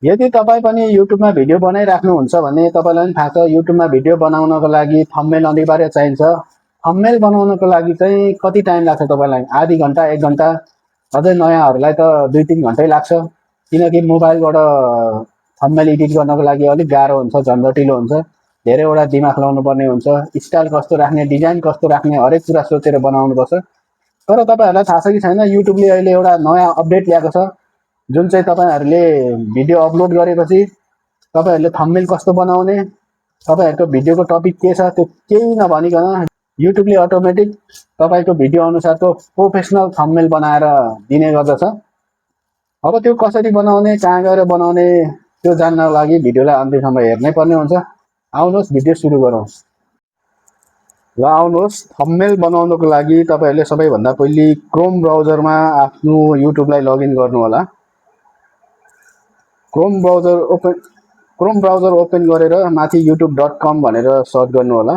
यदि तपाईँ पनि युट्युबमा भिडियो बनाइराख्नुहुन्छ भने तपाईँलाई पनि थाहा छ युट्युबमा भिडियो बनाउनको लागि थम्बनेल अनिवार्य चाहिन्छ। थम्बनेल बनाउनको लागि चाहिँ कति टाइम लाग्छ तपाईँलाई? आधी घन्टा 1 घन्टा, अझै नयाँहरूलाई त 2-3 घन्टै लाग्छ। किनकि मोबाइलबाट थम्बनेल एडिट गर्नको लागि अलिक गाह्रो हुन्छ, झन्झटिलो हुन्छ, धेरैवटा दिमाग लाउनु पर्ने हुन्छ, स्टाइल कस्तो राख्ने, डिजाइन कस्तो राख्ने, हरेक कुरा सोचेर बनाउनुपर्छ। तर तपाईँहरूलाई थाहा छ कि छैन, युट्युबले अहिले एउटा नयाँ अपडेट ल्याएको छ, जुन चाहिँ तपाईँहरूले भिडियो अपलोड गरेपछि तपाईँहरूले थम्बनेल कस्तो बनाउने, तपाईँहरूको भिडियोको टपिक के छ, त्यो केही नभनिकन युट्युबले अटोमेटिक तपाईँको भिडियो अनुसारको प्रोफेसनल थम्बनेल बनाएर दिने गर्दछ। अब त्यो कसरी बनाउने, कहाँ गएर बनाउने, त्यो जान्नको लागि भिडियोलाई अन्त्यसम्म हेर्नै पर्ने हुन्छ। आउनुहोस् भिडियो सुरु गरौँ। ल आउनुहोस्, थम्बनेल बनाउनको लागि तपाईँहरूले सबैभन्दा पहिले क्रोम ब्राउजरमा आफ्नो युट्युबलाई लगइन गर्नु होला। क्रोम ब्राउजर ओपन गरेर माथि youtube.com भनेर सर्च गर्नु होला।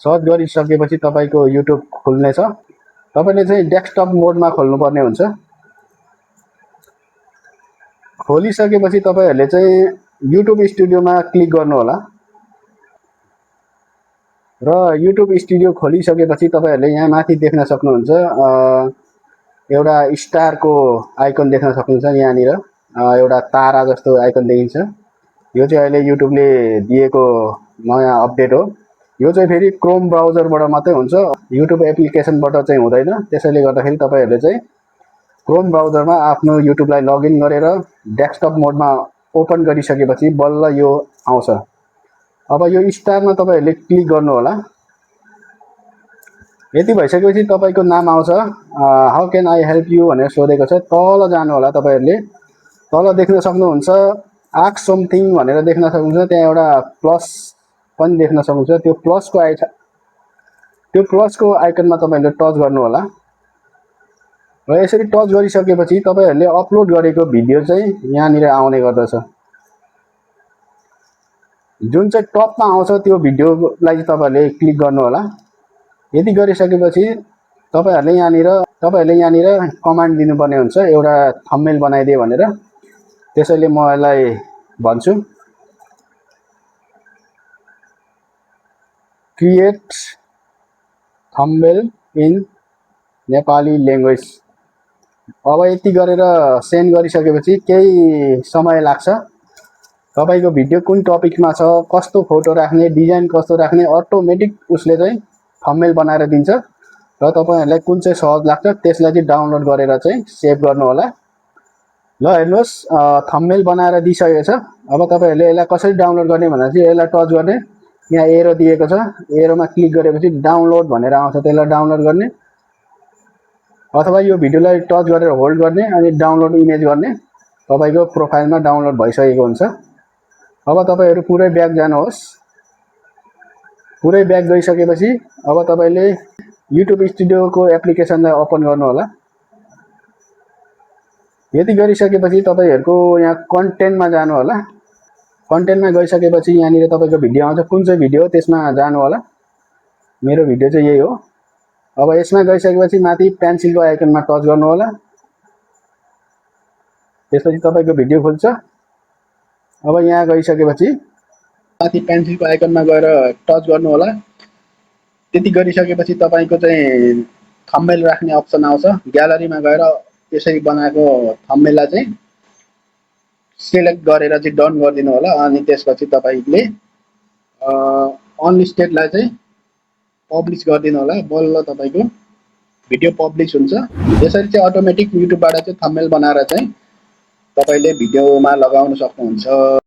सर्च गरिसकेपछि तपाईँको युट्युब खुल्नेछ। तपाईँले चाहिँ डेस्कटप मोडमा खोल्नुपर्ने हुन्छ। खोलिसकेपछि तपाईँहरूले चाहिँ युट्युब स्टुडियोमा क्लिक गर्नु होला र युट्युब स्टुडियो खोलिसकेपछि तपाईँहरूले यहाँ माथि देख्न सक्नुहुन्छ एउटा स्टारको आइकन देख्न सक्नुहुन्छ। यहाँनिर एउटा तारा जस्तो आइकन देखिन्छ। यो चाहिँ अहिले युट्युबले दिएको नयाँ अपडेट हो। यो चाहिँ फेरि क्रोम ब्राउजरबाट मात्रै हुन्छ, युट्युब एप्लिकेसनबाट चाहिँ हुँदैन। त्यसैले गर्दाखेरि तपाईँहरूले चाहिँ क्रोम ब्राउजरमा आफ्नो युट्युबलाई लगइन गरेर डेस्कटप मोडमा ओपन गरिसकेपछि बल्ल यो आउँछ। अब यो स्टारमा तपाईँहरूले क्लिक गर्नु होला। यति भइसकेपछि तपाईँको नाम आउँछ। How can I help you भनेर सोधेको छ। तल जानु होला। तपाईँहरूले तल देख्न सक्नुहुन्छ आस्क समथिङ भनेर देख्न सक्नुहुन्छ। त्यहाँ एउटा प्लस पनि देख्न सक्नुहुन्छ। त्यो प्लसको आइकनमा तपाईँहरूले टच गर्नु होला र यसरी टच गरिसकेपछि तपाईँहरूले अपलोड गरेको भिडियो चाहिँ यहाँनिर आउने गर्दछ। जुन चाहिँ टपमा आउँछ त्यो भिडियोलाई तपाईँहरूले क्लिक गर्नु होला। यति गरिसकेपछि तपाईँहरूले यहाँनिर कमान्ड दिनुपर्ने हुन्छ, एउटा थम्बनेल बनाइदिए भनेर। त्यसैले म यसलाई भन्छु, create thumbnail in Nepali language. अब यति गरेर सेन्ड गरिसकेपछि केही समय लाग्छ। तपाईँको भिडियो कुन टपिकमा छ, कस्तो फोटो राख्ने, डिजाइन कस्तो राख्ने, अटोमेटिक उसले चाहिँ थम्बनेल बनाएर दिन्छ र तपाईँहरूलाई कुन चाहिँ सहज लाग्छ त्यसलाई चाहिँ डाउनलोड गरेर चाहिँ सेभ गर्नु होला। ल हेर्नुहोस्, थम्बनेल बनाएर दिइसकेको छ। अब तपाईँहरूले यसलाई कसरी डाउनलोड गर्ने भन्दा चाहिँ यसलाई टच गर्ने, यहाँ एरो दिएको छ, एरोमा क्लिक गरेपछि डाउनलोड भनेर आउँछ, त्यसलाई डाउनलोड गर्ने अथवा यो भिडियोलाई टच गरेर होल्ड गर्ने अनि डाउनलोड इमेज गर्ने। तपाईँको प्रोफाइलमा डाउनलोड भइसकेको हुन्छ। अब तपाईँहरू पुरै ब्याक जानुहोस्। पुरै ब्याक गइसकेपछि अब तपाईँले युट्युब स्टुडियोको एप्लिकेसनलाई ओपन गर्नु होला। यति गरिसकेपछि तपाईँहरूको यहाँ कन्टेन्टमा जानु होला। कन्टेन्टमा गइसकेपछि यहाँनिर तपाईँको भिडियो आउँछ, कुन चाहिँ भिडियो त्यसमा जानु होला। मेरो भिडियो चाहिँ यही हो। अब यसमा गइसकेपछि माथि पेन्सिलको आइकनमा टच गर्नु होला। त्यसपछि तपाईँको भिडियो खुल्छ। अब यहाँ गइसकेपछि माथि पेन्सिलको आइकनमा गएर टच गर्नु होला। त्यति गरिसकेपछि तपाईँको चाहिँ थम्बनेल राख्ने अप्सन आउँछ। ग्यालरीमा गएर त्यसरी बनाएको थम्बनेललाई चाहिँ सिलेक्ट गरेर चाहिँ डन गरिदिनु होला। अनि त्यसपछि तपाईँले अनलिस्टेडलाई चाहिँ पब्लिस गरिदिनु होला। बल्ल तपाईँको भिडियो पब्लिस हुन्छ। यसरी चाहिँ अटोमेटिक युट्युबबाट चाहिँ थम्बनेल बनाएर चाहिँ तपाईँले भिडियोमा लगाउन सक्नुहुन्छ।